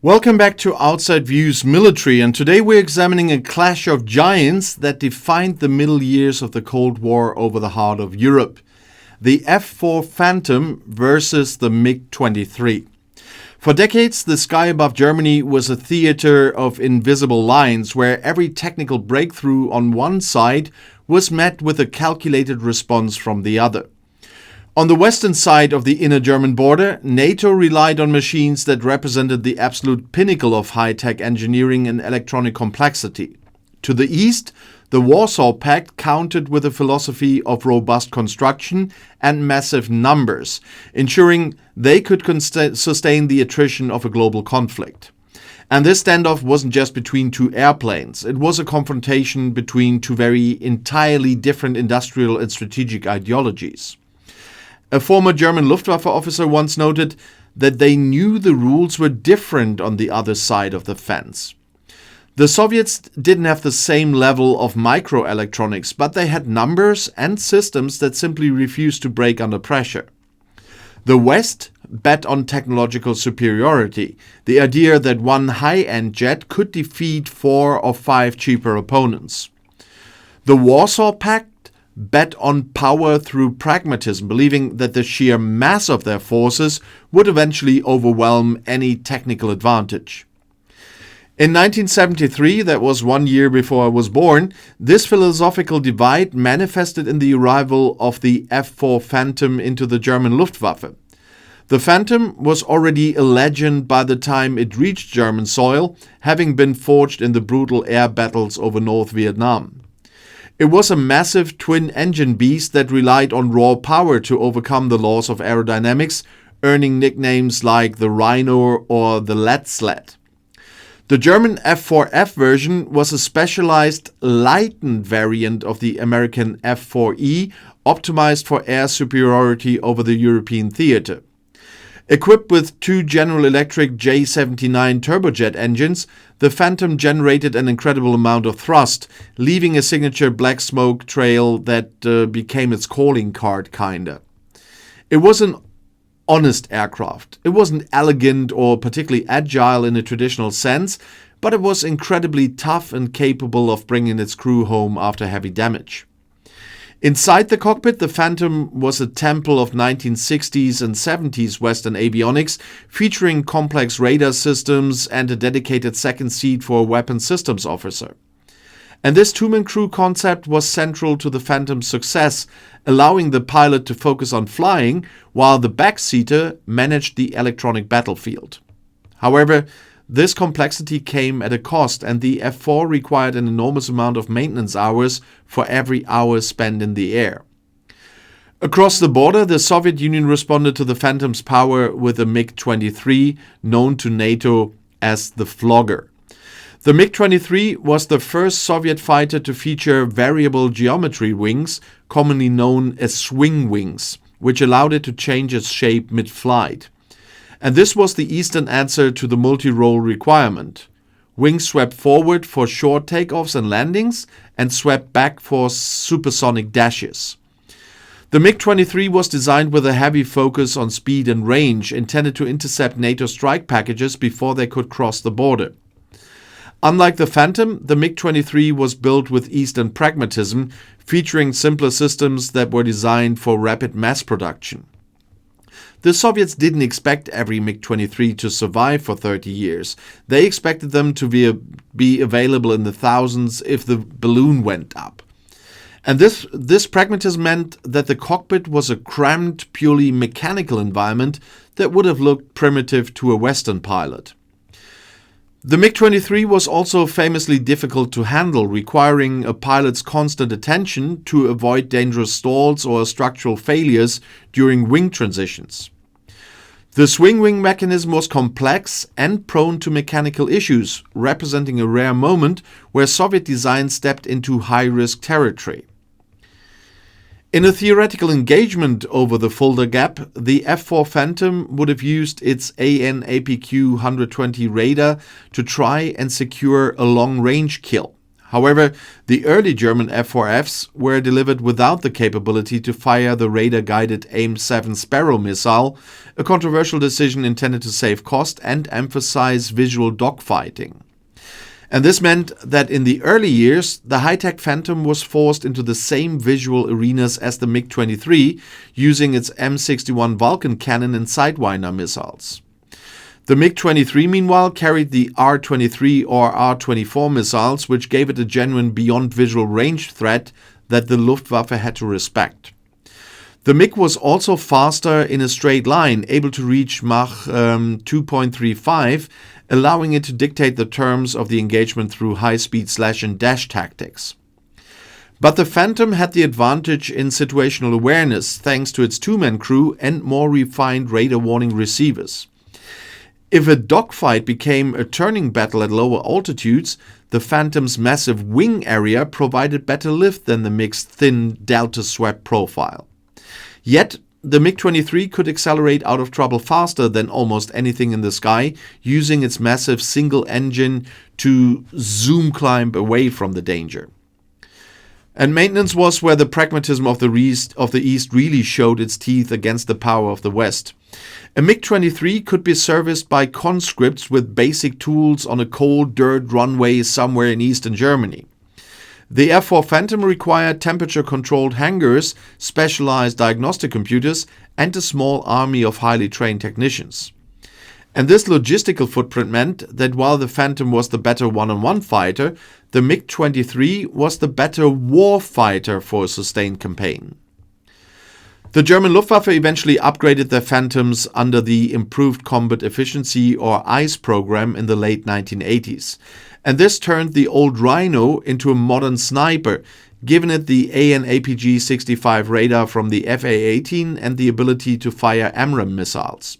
Welcome back to Outside Views Military, and today we're examining a clash of giants that defined the middle years of the Cold War over the heart of Europe. The F-4 Phantom versus the MiG-23. For decades, the sky above Germany was a theater of invisible lines where every technical breakthrough on one side was met with a calculated response from the other. On the western side of the inner German border, NATO relied on machines that represented the absolute pinnacle of high-tech engineering and electronic complexity. To the east, the Warsaw Pact countered with a philosophy of robust construction and massive numbers, ensuring they could sustain the attrition of a global conflict. And this standoff wasn't just between two airplanes. It was a confrontation between two entirely different industrial and strategic ideologies. A former German Luftwaffe officer once noted that they knew the rules were different on the other side of the fence. The Soviets didn't have the same level of microelectronics, but they had numbers and systems that simply refused to break under pressure. The West bet on technological superiority, the idea that one high-end jet could defeat 4 or 5 cheaper opponents. The Warsaw Pact bet on power through pragmatism, believing that the sheer mass of their forces would eventually overwhelm any technical advantage. In 1973, that was 1 year before I was born, this philosophical divide manifested in the arrival of the F-4 Phantom into the German Luftwaffe. The Phantom was already a legend by the time it reached German soil, having been forged in the brutal air battles over North Vietnam. It was a massive twin-engine beast that relied on raw power to overcome the laws of aerodynamics, earning nicknames like the Rhino or the Lead Sled. The German F-4F version was a specialized, lightened variant of the American F-4E, optimized for air superiority over the European theater. Equipped with 2 General Electric J79 turbojet engines, the Phantom generated an incredible amount of thrust, leaving a signature black smoke trail that became its calling card, kinda. It was an honest aircraft. It wasn't elegant or particularly agile in a traditional sense, but it was incredibly tough and capable of bringing its crew home after heavy damage. Inside the cockpit, the Phantom was a temple of 1960s and 70s Western avionics, featuring complex radar systems and a dedicated second seat for a weapons systems officer. And this two-man crew concept was central to the Phantom's success, allowing the pilot to focus on flying, while the backseater managed the electronic battlefield. However, this complexity came at a cost, and the F-4 required an enormous amount of maintenance hours for every hour spent in the air. Across the border, the Soviet Union responded to the Phantom's power with a MiG-23, known to NATO as the Flogger. The MiG-23 was the first Soviet fighter to feature variable geometry wings, commonly known as swing wings, which allowed it to change its shape mid-flight. And this was the Eastern answer to the multi-role requirement. Wings swept forward for short takeoffs and landings, and swept back for supersonic dashes. The MiG-23 was designed with a heavy focus on speed and range, intended to intercept NATO strike packages before they could cross the border. Unlike the Phantom, the MiG-23 was built with Eastern pragmatism, featuring simpler systems that were designed for rapid mass production. The Soviets didn't expect every MiG-23 to survive for 30 years. They expected them to be available in the thousands if the balloon went up. And this pragmatism meant that the cockpit was a cramped, purely mechanical environment that would have looked primitive to a Western pilot. The MiG-23 was also famously difficult to handle, requiring a pilot's constant attention to avoid dangerous stalls or structural failures during wing transitions. The swing wing mechanism was complex and prone to mechanical issues, representing a rare moment where Soviet design stepped into high-risk territory. In a theoretical engagement over the Fulda Gap, the F-4 Phantom would have used its AN/APQ 120 radar to try and secure a long-range kill. However, the early German F-4Fs were delivered without the capability to fire the radar-guided AIM-7 Sparrow missile, a controversial decision intended to save cost and emphasize visual dogfighting. And this meant that in the early years, the high-tech Phantom was forced into the same visual arenas as the MiG-23, using its M61 Vulcan cannon and Sidewinder missiles. The MiG-23, meanwhile, carried the R-23 or R-24 missiles, which gave it a genuine beyond visual range threat that the Luftwaffe had to respect. The MiG was also faster in a straight line, able to reach Mach 2.35, allowing it to dictate the terms of the engagement through high-speed slash and dash tactics. But the Phantom had the advantage in situational awareness, thanks to its two-man crew and more refined radar warning receivers. If a dogfight became a turning battle at lower altitudes, the Phantom's massive wing area provided better lift than the MiG's thin delta-swept profile. Yet, the MiG-23 could accelerate out of trouble faster than almost anything in the sky, using its massive single engine to zoom climb away from the danger. And maintenance was where the pragmatism of the East really showed its teeth against the power of the West. A MiG-23 could be serviced by conscripts with basic tools on a cold dirt runway somewhere in eastern Germany. The F-4 Phantom required temperature-controlled hangars, specialized diagnostic computers, and a small army of highly trained technicians. And this logistical footprint meant that while the Phantom was the better one-on-one fighter, the MiG-23 was the better war fighter for a sustained campaign. The German Luftwaffe eventually upgraded their Phantoms under the Improved Combat Efficiency or ICE program in the late 1980s. And this turned the old Rhino into a modern sniper, giving it the AN/APG-65 radar from the FA-18 and the ability to fire AMRAAM missiles.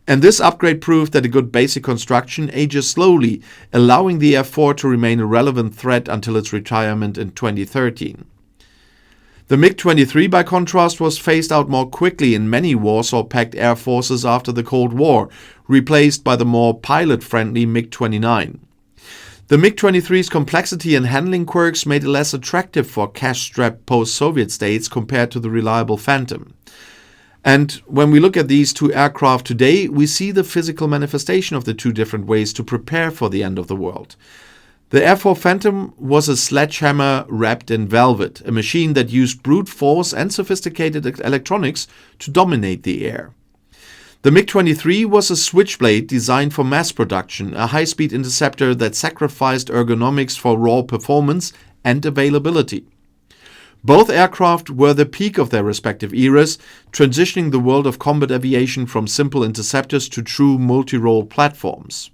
And this upgrade proved that a good basic construction ages slowly, allowing the F-4 to remain a relevant threat until its retirement in 2013. The MiG-23, by contrast, was phased out more quickly in many Warsaw-packed air forces after the Cold War, replaced by the more pilot-friendly MiG-29. The MiG-23's complexity and handling quirks made it less attractive for cash-strapped post-Soviet states compared to the reliable Phantom. And when we look at these two aircraft today, we see the physical manifestation of the two different ways to prepare for the end of the world. The F-4 Phantom was a sledgehammer wrapped in velvet, a machine that used brute force and sophisticated electronics to dominate the air. The MiG-23 was a switchblade designed for mass production, a high-speed interceptor that sacrificed ergonomics for raw performance and availability. Both aircraft were the peak of their respective eras, transitioning the world of combat aviation from simple interceptors to true multi-role platforms.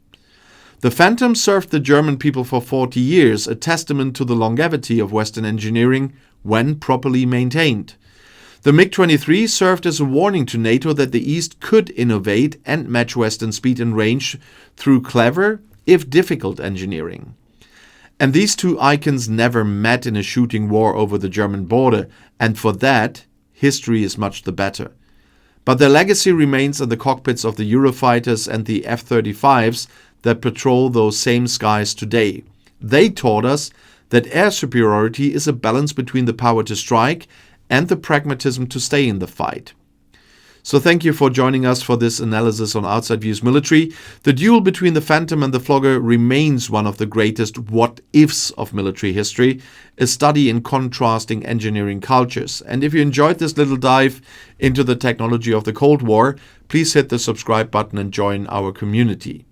The Phantom served the German people for 40 years, a testament to the longevity of Western engineering when properly maintained. The MiG-23 served as a warning to NATO that the East could innovate and match Western speed and range through clever, if difficult, engineering. And these two icons never met in a shooting war over the German border, and for that, history is much the better. But their legacy remains in the cockpits of the Eurofighters and the F-35s that patrol those same skies today. They taught us that air superiority is a balance between the power to strike and the pragmatism to stay in the fight. So thank you for joining us for this analysis on Outside Views Military. The duel between the Phantom and the Flogger remains one of the greatest what-ifs of military history, a study in contrasting engineering cultures. And if you enjoyed this little dive into the technology of the Cold War, please hit the subscribe button and join our community.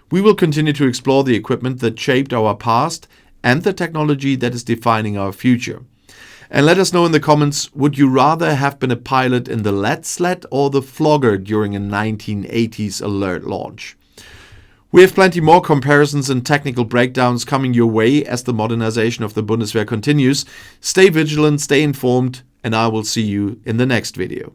We will continue to explore the equipment that shaped our past and the technology that is defining our future. And let us know in the comments, would you rather have been a pilot in the lead sled or the Flogger during a 1980s alert launch? We have plenty more comparisons and technical breakdowns coming your way as the modernization of the Bundeswehr continues. Stay vigilant, stay informed, and I will see you in the next video.